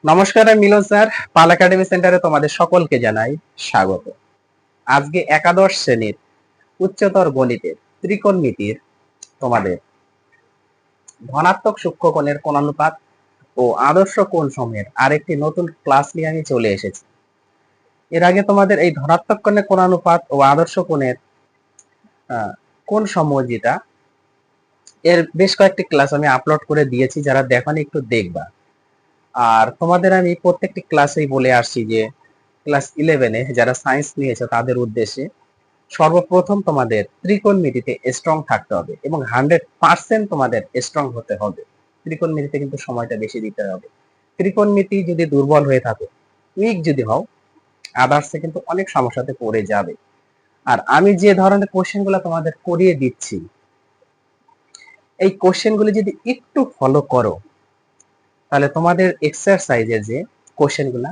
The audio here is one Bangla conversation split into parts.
নমস্কার, আমি মিলন স্যার। পাল একাডেমি সেন্টারে তোমাদের সকলকে জানাই স্বাগত। আজকে একাদশ শ্রেণীর উচ্চতর গণিতের ত্রিকোণমিতির তোমাদের ধনাত্মক সূক্ষ্মকোণের কোণানুপাত ও আদর্শ কোণ সমূহের আরেকটি নতুন ক্লাস নিয়ে আমি চলে এসেছি। এর আগে তোমাদের এই ধনাত্মক কোণের কোণানুপাত ও আদর্শ কোণের কোণ সমূহ যেটা, এর বেশ কয়েকটি ক্লাস আমি আপলোড করে দিয়েছি, যারা দেখোনি একটু দেখবা। আর তোমাদের আমি প্রত্যেকটি ক্লাসেই বলে আসছি যে ক্লাস 11-এ যারা সায়েন্স নিয়েছে তাদের উদ্দেশ্যে সর্বপ্রথম তোমাদের ত্রিকোণমিতিতে স্ট্রং থাকতে হবে এবং 100% তোমাদের স্ট্রং হতে হবে। ত্রিকোণমিতিতে কিন্তু সময়টা বেশি দিতে হবে। ত্রিকোণমিতি যদি দুর্বল হয়ে থাকে, উইক যদি হও, আদার্সে কিন্তু অনেক সমস্যাতে পড়ে যাবে। আর আমি যে ধরনের কোশ্চেনগুলো তোমাদের করিয়ে দিচ্ছি, এই কোশ্চেনগুলো যদি একটু ফলো করো, তাহলে তোমাদের এক্সারসাইজের যে কোশ্চেনগুলো,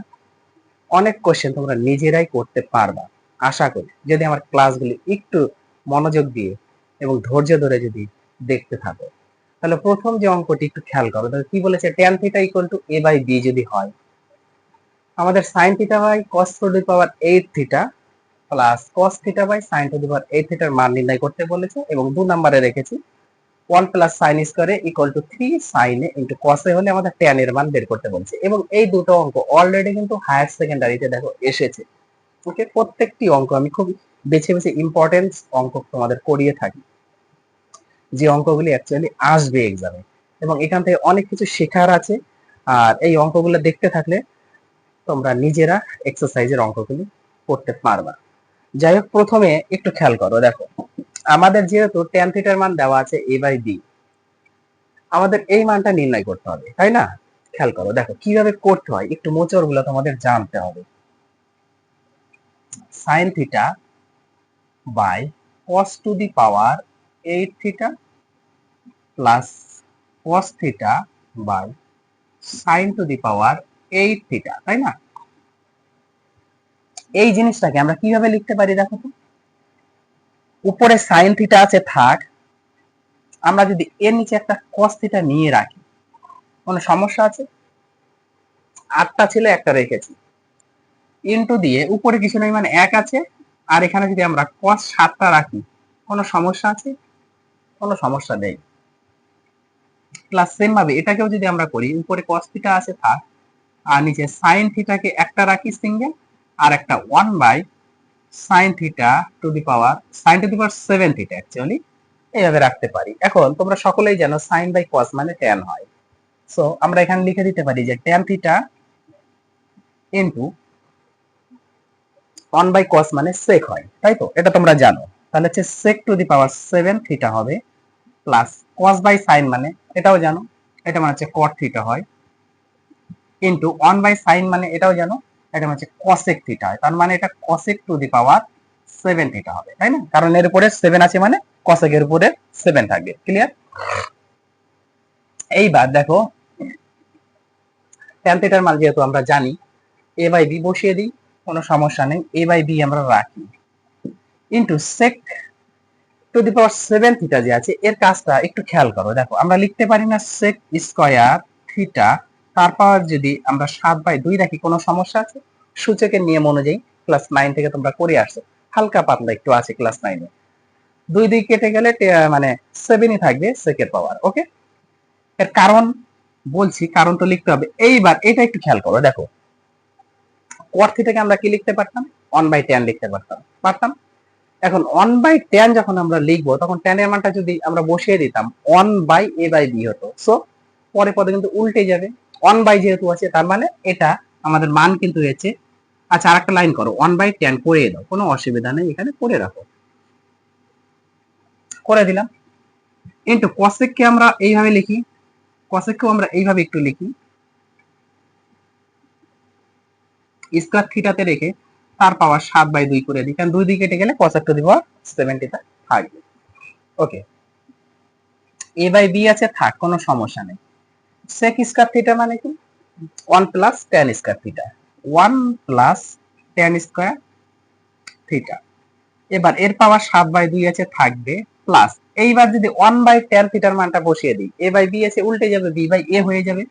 অনেক কোশ্চেন তোমরা নিজেরাই করতে পারবা আশা করি, যদি আমার ক্লাসগুলি একটু মনোযোগ দিয়ে এবং ধৈর্য ধরে যদি দেখতে থাকো। তাহলে প্রথম যে অঙ্কটি একটু খেয়াল করো, তাহলে কি বলেছে, tan theta equal to a by b যদি হয়, আমাদের sin theta by cos to the power 8 theta plus cos theta by sin to the power 8 থিটার মান নির্ণয় করতে বলেছে এবং 2 নম্বরে রেখেছি 1 প্লাস sin স্কয়ারে equal to 3 sin A into cos A হলে আমাদের tan এর মান বের করতে বলছে। এবং এই দুটো অঙ্ক অলরেডি কিন্তু হায়ার সেকেন্ডারিতে দেখো এসেছে। ওকে, প্রত্যেকটি অঙ্ক আমি খুব বেছে বেছে ইম্পর্টেন্স অঙ্ক তোমাদের করিয়ে থাকি, যে অঙ্কগুলি অ্যাকচুয়ালি আসবে এক্সামে, এবং এখান থেকে অনেক কিছু শেখার আছে। আর এই অঙ্কগুলো দেখতে থাকলে তোমরা নিজেরা এক্সারসাইজের অঙ্কগুলি করতে পারবা। যাই হোক, প্রথমে একটু খেয়াল করো, দেখো আমাদের যেহেতু tan থিটার মান দেওয়া আছে a বাই b, আমাদের এই মানটা নির্ণয় করতে হবে, তাই না? খেয়াল করো, দেখো কিভাবে করতে হয়, একটু মোচড় গুলো তোমাদের জানতে হবে। sin theta by cos to the power 8 theta plus cos theta by sin to the power 8 theta, তাই না? এই জিনিসটাকে আমরা কিভাবে লিখতে পারি দেখো তো। উপরে sin থিটা আছে থাক, আমরা যদি এর নিচে একটা cos থিটা নিয়ে রাখি, কোনো সমস্যা আছে? 8টা ছিল, একটা রেখেছি, ইনটু দিয়ে উপরে কিছু নেই মানে 1 আছে, আর এখানে যদি আমরা cos 7টা রাখি, কোনো সমস্যা আছে? কোনো সমস্যা নেই। প্লাস সেম ভাবে এটাকেও যদি আমরা করি, উপরে cos থিটা আছে থাক, আর নিচে sin থিটাকে একটা রাখি সিঙ্গেল, আর একটা 1 by sin theta to the power sin to the power 7 theta actually এইভাবে রাখতে পারি। এখন তোমরা সকলেই জানো sin বাই cos মানে tan হয়, সো আমরা এখানে লিখে দিতে পারি যে tan theta into 1 by cos মানে sec হয়, তাই তো? এটা তোমরা জানো। তাহলে হচ্ছে sec two the power 7 theta হবে প্লাস cos বাই sin মানে এটাও জানো, এটা মানে হচ্ছে cot থিটা হয়, ইনটু 1 বাই sin মানে এটাও জানো, এটা মানে হচ্ছে cosec থিটা হয়। তার মানে এটা cosec two the power 7 theta হবে, তাই না? কারণ এর উপরে 7 আছে মানে cosec এর উপরে 7 থাকবে। ক্লিয়ার? এইবার দেখো tan থিটার মান যেহেতু আমরা জানি, a বাই b বসিয়ে দিই, কোনো সমস্যা নেই, a বাই b আমরা রাখি, into sec two the power 7 theta যে আছে, এর কাজটা একটু খেয়াল করো। দেখো আমরা লিখতে পারি না sec স্কয়ার থিটা, তার পাওয়ার যদি আমরা 7/2 রাখি, কোনো সমস্যা আছে? সূচকের নিয়ম অনুযায়ী ক্লাস 9 থেকে তোমরা করে আসছো, হালকা পাতলা একটু আছে ক্লাস 9-এ, 2 কেটে গেলে মানে 7ই থাকবে সেকের পাওয়ার। ওকে, এর কারণ বলছি, কারণ তো লিখতে হবে। এইবার এটা একটু খেয়াল করো, দেখো cot থিটাকে আমরা কি লিখতে পারতাম? 1/tan লিখতে পারতাম। এখন 1/tan যখন আমরা লিখবো, তখন tan এর মানটা যদি আমরা বসিয়ে দিতাম 1/a/b হতো, সো পরে পদে কিন্তু উল্টে যাবে, 1 যেহেতু আছে, তার মানে এটা আমাদের মান কিন্তু হয়েছে। আচ্ছা, আরেকটা লাইন করো, 1/tan করে দাও, কোনো অসুবিধা নেই, এখানে করে রাখো, করে দিলাম। ইনটু cosec কে আমরা এইভাবে লিখি, cosec কেও আমরা এইভাবে একটু লিখি, স্কয়ার থিটাতে রেখে তার পাওয়ার 7/2 করে দিই, কারণ 2 কেটে গেলে cosec টু দি পাওয়ার 70 থাকবে। ওকে, a বাই b আছে থাক, কোনো সমস্যা নেই। sec স্কয়ার থিটা মানে কি? 1 plus tan square theta, 1 plus tan square theta. এবার এর পাওয়ার 7/2 আছে থাকবে, প্লাস এইবার যদি 1/tan থিটার মানটা বসিয়ে দিই, a বাই b আছে উল্টে যাবে, b বাই a হয়ে যাবে,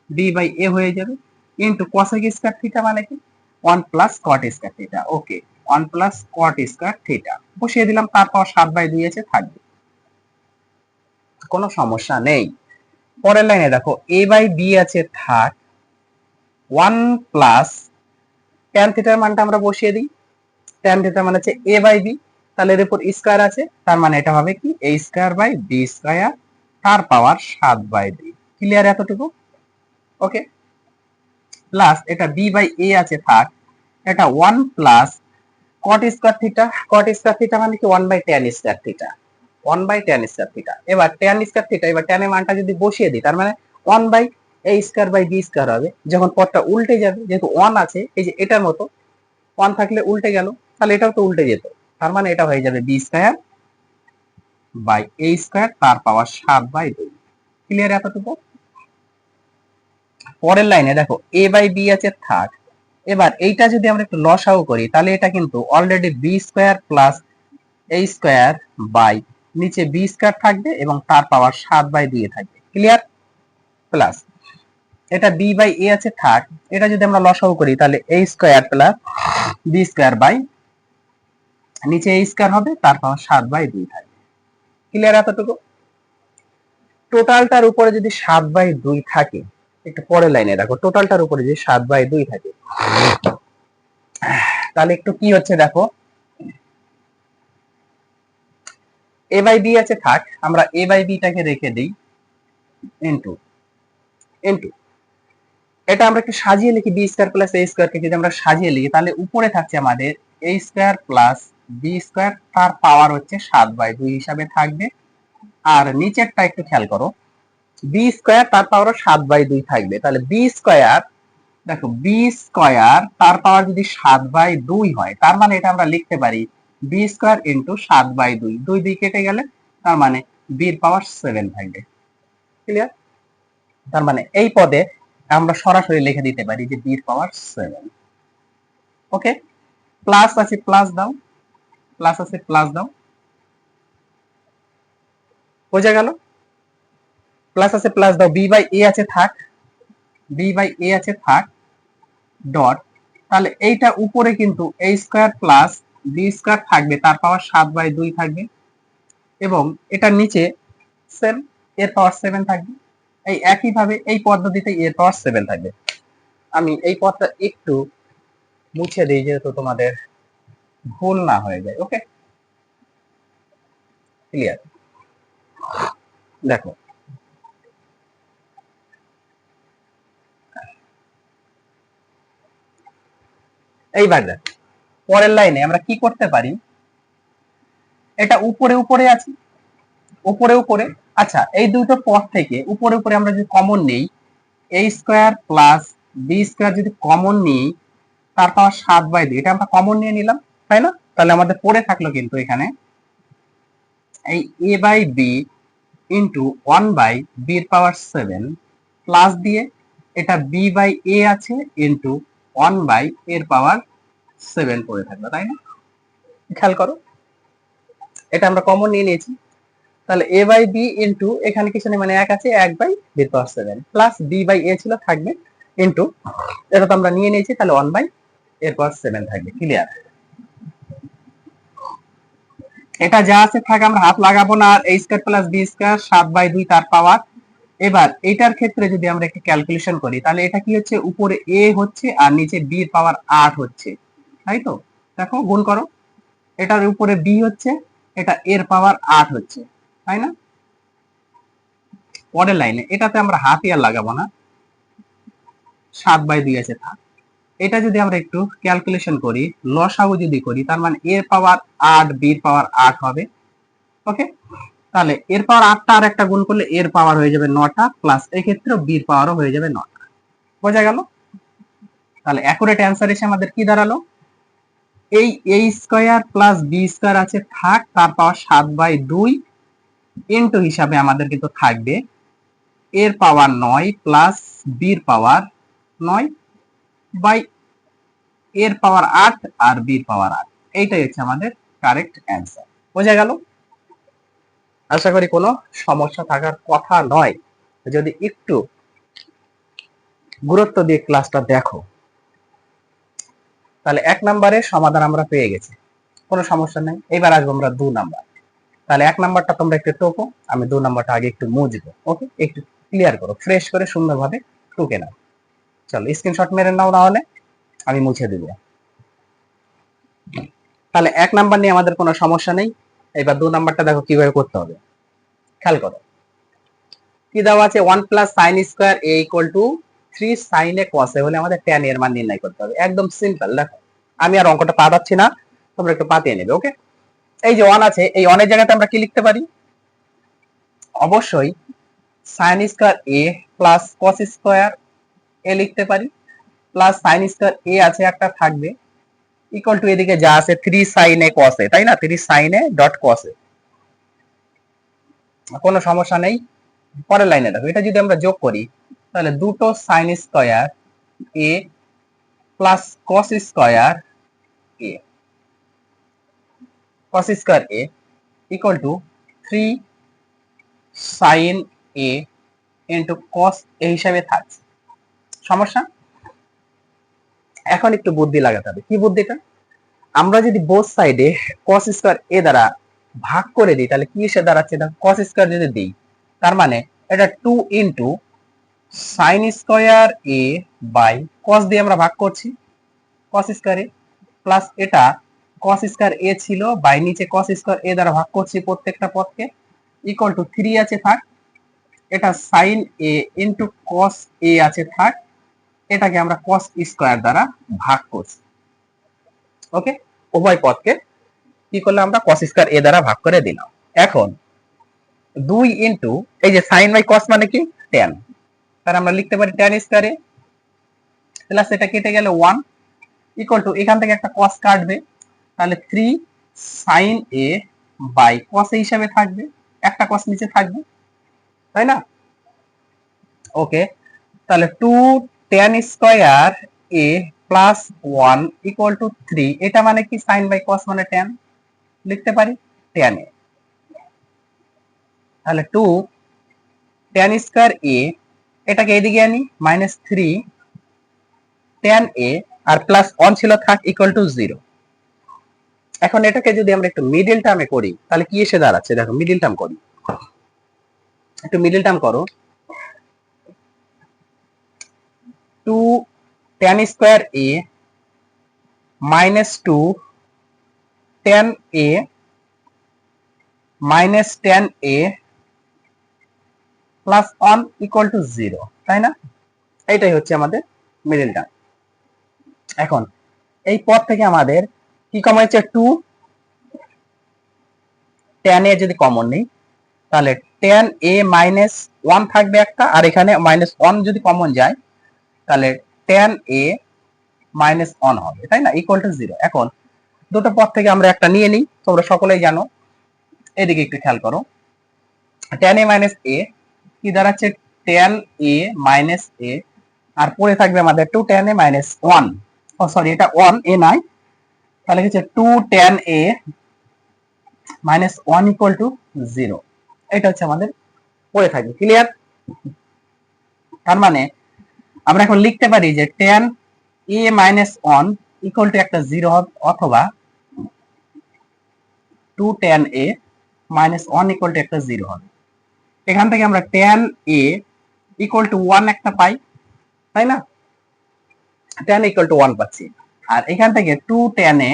b বাই a হয়ে যাবে, ইন্টু কোসেক স্কয়ার থিটা মানে কি 1 প্লাস কট স্কয়ার থিটা। ওকে, 1 প্লাস কট স্কয়ার থিটা বসিয়ে দিলাম, তারপর 7/2 আছে থাকবে, কোনো সমস্যা নেই। পরের লাইনে দেখো a বাই b আছে থাক 1 প্লাস tan থিটার মানটা আমরা বসিয়ে দিই। tan থিটা মানে হচ্ছে a বাই b, তাহলে এর উপর স্কয়ার আছে, তার মানে এটা হবে কি a square by b square তার পাওয়ার 7/2। ক্লিয়ার এতটুকু? ওকে, প্লাস এটা b বাই a আছে থাক, এটা 1 plus cot square theta. cot square theta মানে কি 1 by tan square theta, 1 by tan square theta. এবার tan স্কয়ার থিটা, এবার tan এর মানটা যদি বসিয়ে দিই, তার মানে 1 by a square by b square হবে। যখন পদটা উল্টে যাবে, যেহেতু 1 আছে, এই যে এটার মতো 1 থাকলে উল্টে গেল, তাহলে এটাও তো উল্টে যেত, তার মানে এটা হয়ে যাবে b square by a square তার পাওয়ার 7/2। ক্লিয়ার এতটুকু? পরের লাইনে দেখো a বাই b আছে থাক, এবার এইটা যদি আমরা একটু লসাগু করি, তাহলে এটা কিন্তু already b square plus a square by নিচে b স্কয়ার থাকবে এবং তার পাওয়ার 7/2 থাকবে। ক্লিয়ার? প্লাস এটা b বাই a আছে থাক, এটা যদি আমরা লসাগু করি, তাহলে a square plus b square by নিচে a স্কয়ার হবে, তার পাওয়ার 7/2 থাকবে। ক্লিয়ার এতটুকু? টোটালটার উপরে যদি 7/2 থাকে, একটু পরের লাইনে দেখো, টোটালটার উপরে যদি 7/2 থাকে, তাহলে একটু কি হচ্ছে দেখো, a বাই b আছে থাক, আমরা a বাই b টাকে রেখে দিই ইনটু ইনটু এটা আমরা একটু সাজিয়ে লিখি, b square plus a square কে যদি আমরা সাজিয়ে লিখি, তাহলে উপরে থাকছে আমাদের a square plus b square তার পাওয়ার হচ্ছে 7/2 হিসাবে থাকবে। আর নিচেরটা একটু খেয়াল করো, b স্কয়ার তার পাওয়ারও 7/2 থাকবে, তাহলে b স্কয়ার, দেখো b স্কয়ার তার পাওয়ার যদি 7/2 হয়, তার মানে এটা আমরা লিখতে পারি b স্কয়ার ইনটু 7/2, 2 কেটে গেলে তার মানে b এর পাওয়ার 7 থাকবে। ক্লিয়ার? তার মানে এই পদে আমরা সরাসরি লিখে দিতে পারি যে b এর পাওয়ার 7। ওকে, প্লাস আছে প্লাস দাও, প্লাস আছে প্লাস দাও, বোঝা গেল? প্লাস আছে প্লাস দাও, b বাই a আছে থাক, b বাই a আছে থাক ডট, তাহলে এইটা উপরে কিন্তু a square plus b square থাকবে, তার পাওয়ার 7/2 থাকবে, এবং এটা নিচে সেম এর পাওয়ার 7 থাকবে। এই একই ভাবে এই পদ্ধতিতে এর পাওয়ার 7 থাকবে। আমি এই পদটা একটু মুছে দিই, যেহেতু তোমাদের ভুল না হয়ে যায়। ওকে, ক্লিয়ার? দেখো এইবার দেখো পরের লাইনে আমরা কি করতে পারি, এটা উপরে উপরে আছে, উপরে উপরে, আচ্ছা এই দুটো পদ থেকে উপরে উপরে আমরা যদি কমন নেই, a square plus b square যদি কমন নিই, তার পাওয়ার 7/2, এটা আমরা কমন নিয়ে নিলাম, তাই না? তাহলে আমাদের পড়ে থাকলো কিন্তু এখানে এই a by b into 1 by b এর পাওয়ার 7 প্লাস দিয়ে এটা b বাই a আছে ইন্টু 1 বাই এর পাওয়ার 7 পড়ে থাকলো, তাই না? খেয়াল করো, এটা আমরা কমন নিয়ে নিয়েছি, তাহলে a বাই b ইন্টু এখানে কিছু নেই, মানে 1 আছে, 1 বাই b এর power 7 plus b by a ছিল থাকবে ইন্টু এটা তো আমরা নিয়ে নিয়েছি, তাহলে 1 বাই এর পাওয়ার 7 থাকবে। ক্লিয়ার? এটা যা আছে থাক, আমরা হাত লাগাবো না, আর a square plus b square 7/2 তার পাওয়ার। এবার এটার ক্ষেত্রে যদি আমরা একটু ক্যালকুলেশন করি, তাহলে এটা কি হচ্ছে, উপরে a হচ্ছে আর নিচে b এর পাওয়ার 8 হচ্ছে, তাই তো? দেখো গুণ করো, এটার উপরে b হচ্ছে, এটা এর পাওয়ার 8 হচ্ছে, তাই না? পরের লাইনে এটাতে আমরা হাত আর লাগাবো না, 7/2 আছে থাক। এটা যদি আমরা একটু ক্যালকুলেশন করি, লসাগু যদি করি, তার মানে এর পাওয়ার 8 b এর পাওয়ার 8 হবে। ওকে, তাহলে এর পাওয়ার 8টা আর একটা গুণ করলে এর পাওয়ার হয়ে যাবে 9টা, প্লাস এই ক্ষেত্রে b এর পাওয়ারও হয়ে যাবে 9টা। বোঝা গেল? তাহলে অ্যাকুরেট অ্যান্সার এসে আমাদের কি দাঁড়ালো, এই a square plus b square আছে থাক, তার পাওয়ার 7/2 ইনটু হিসাবে আমাদের কিন্তু থাকবে এর পাওয়ার 9 প্লাস b এর পাওয়ার 9 বাই এর পাওয়ার 8 আর b এর পাওয়ার 8। এইটাই হচ্ছে আমাদের কারেক্ট অ্যান্সার। বোঝা গেল? আশা করি কোনো সমস্যা থাকার কথা নয়। যদি একটু গুরুত্ব দিয়ে ক্লাসটা দেখো। তাহলে 1 নম্বরের সমাধান আমরা পেয়ে গেছি, কোনো সমস্যা নেই। এবার আসবো আমরা 2 নাম্বার। তাহলে 1 নাম্বারটা তোমরা একটু টোকো, আমি 2 নাম্বারটা আগে একটু মুছবো। ওকে, একটু ক্লিয়ার করো, ফ্রেশ করে সুন্দরভাবে টুকে নাও। চলো স্ক্রিনশট মেরে নাও, না হলে আমি মুছে দিব। তাহলে 1 নাম্বার নিয়ে আমাদের কোনো সমস্যা নেই। এবার 2 নাম্বারটা দেখো কিভাবে করতে হবে, খেয়াল করো। কি দেওয়া আছে, 1 plus sine square A equal to 3 sine A cos A হলে আমাদের tan এর মান নির্ণয় করতে হবে। একদম সিম্পল। দেখো আমি আর অঙ্কটা পাঠাচ্ছি না, তোমরা একটু পাতিয়ে নেবে। ওকে, এই যে 1 আছে, এই 1 এর জায়গাতে আমরা কি লিখতে পারি, অবশ্যই sign square A plus cos square এ লিখতে পারি, প্লাস সাইন স্কয়ার এ আছে একটা থাকবে, ইকুয়াল টু এদিকে যা আছে 3 সাইন এ কস এ, তাই না, 3 সাইন এ ডট কস এ। কোনো সমস্যা নেই। পরের লাইনে দেখো, এটা যদি আমরা যোগ করি তাহলে দুটো sine square A plus cos square A, cos square A equal to 3 sine A into cos A হিসাবে থাকছে। সমস্যা? এখন একটু বুদ্ধি লাগাতে হবে। কি বুদ্ধিটা, আমরা যদি বোথ সাইডে কস স্কয়ার এ দ্বারা ভাগ করে দিই তাহলে কি এসে দাঁড়াচ্ছে, না কস স্কয়ার যদি দিই তার মানে এটা 2 into sine square A by cos দিয়ে আমরা ভাগ করছি কস স্কয়ার এ, প্লাস এটা কস স্কয়ার এ ছিল বাই নিচে কস স্কয়ার এ দ্বারা ভাগ করছি প্রত্যেকটা পদকে, ইকুয়াল টু 3 আছে থাক, এটা সাইন এ ইন্টু কস এ আছে থাক, এটাকে আমরা কস স্কয়ার দ্বারা ভাগ করছি। ওকে, উভয় পদকে কি করলাম আমরা, কস স্কয়ার এ দ্বারা ভাগ করে দিলাম। এখন 2 ইন্টু এই যে সাইন বাই কস মানে কি tan, তাহলে আমরা লিখতে পারি tan স্কয়ার এ প্লাস এটা কেটে গেলে 1 ইকুয়াল টু এখান থেকে একটা cos কাটবে, তাহলে 3 sin a by cos a হিসাবে থাকবে, একটা cos নিচে থাকবে, তাই না। ওকে, তাহলে 2 tan square a plus 1 equal to 3, এটা মানে কি sin বাই cos মানে tan, লিখতে পারি tan a। তাহলে 2 tan স্কয়ার a, এটাকে এদিকে আনি -3 tan a আর প্লাস 1 ছিল থাক ইকুয়াল টু 0। এখন এটাকে যদি আমরা একটু মিডল টার্মে করি তাহলে কি এসে দাঁড়াচ্ছে, দেখো মিডল টার্ম করি, একটু মিডল টার্ম করো। 2 tan square a -2 tan a tan a plus 1 equal to 0, তাই না, এইটাই হচ্ছে আমাদের মিডল টার্ম। এখন এই পদ থেকে আমাদের কি কমন হচ্ছে, 2 tan a যদি কমন নেই তাহলে tan a মাইনাস 1 থাকবে একটা, আর এখানে -1 যদি কমন যায় তাহলে tan a মাইনাস 1 হবে, তাই না, ইকুয়াল টু 0। এখন দুটো পদ থেকে আমরা একটা নিয়ে নিই, তোমরা সকলেই জানো। এদিকে একটু খেয়াল করো, tan a মাইনাস a কি দাঁড়াচ্ছে, tan a মাইনাস a, আর পড়ে থাকবে আমাদের 2 tan a মাইনাস 1, ও সরি এটা 1 a নাই, তাহলে হচ্ছে 2 tan a minus 1 equal to 0, এটা হচ্ছে আমাদের পড়ে থাকবে। ক্লিয়ার? তার মানে আমরা এখন লিখতে পারি যে tan a minus 1 equal two একটা 0 হবে, অথবা 2 tan a minus 1 equal two একটা 0 হবে। এখান থেকে আমরা tan a ইকুয়াল টু 1 একটা পাই, তাই না, tan ইকুয়াল টু 1 পাচ্ছি। আর এখান থেকে 2 tan a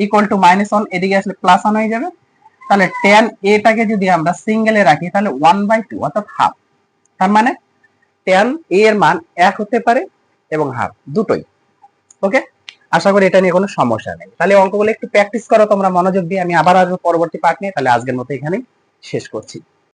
ইকুয়াল টু -1, এদিকে আসলে +1 হয়ে যাবে। তাহলে tan a টাকে যদি আমরা সিঙ্গেলে রাখি তাহলে 1/2 অর্থাৎ হাফ। তার মানে tan a এর মান 1 হতে পারে এবং হাফ, দুটোই। ওকে, আশা করি এটা নিয়ে কোনো সমস্যা নেই। তাহলে অঙ্কগুলো একটু প্র্যাকটিস করো তোমরা মনোযোগ দিয়ে। আমি আবার আসবো পরবর্তী পার্ট নিয়ে। তাহলে আজকের মতো এখানেই শেষ করছি।